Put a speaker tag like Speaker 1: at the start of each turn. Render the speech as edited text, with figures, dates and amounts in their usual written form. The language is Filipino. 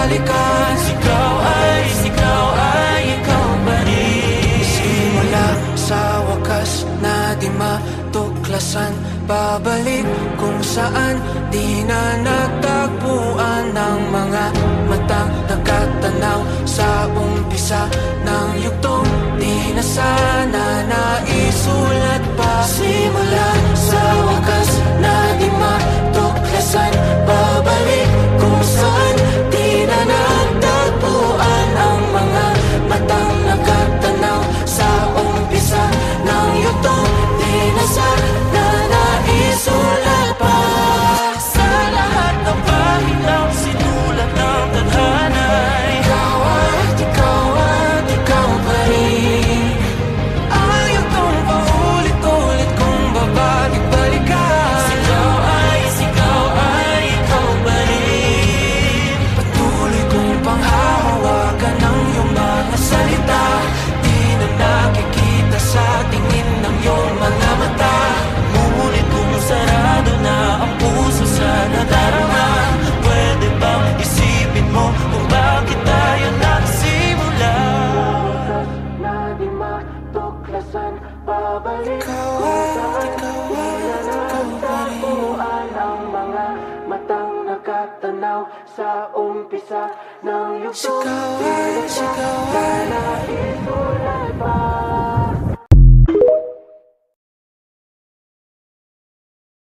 Speaker 1: balikan. Sigaw ay ikaw pa rin. Simula sa wakas na di matuklasan, babalik kung saan di na natagpuan ng mga matang nakatanaw sa umpisa ng yugtong di na sana naisulat pa. Simula sa wakas na di matuklasan, babalik kung saan di na natagpuan ang mga matang nakatanaw sa umpisa ng yugtong di na sana naisulat pa. Sa lahat ng pahitang sinulat ng tadhana, ikaw pa rin. Ayaw kong paulit-ulit kung babalik-balikan. Sigaw ay ikaw pa rin. Patuloy kong panghahawakan ng iyong mga salita, di na nakikita sa tingin ng iyong mga mata. Ngunit kung sarado na ang puso sa nadarama, pwede bang isipin mo kung bakit tayo nagsimula? Na di matuklasan, babalik ikaw pa rin. Ang mga matang nakatanaw sa umpisa ng yugtong. Sigaw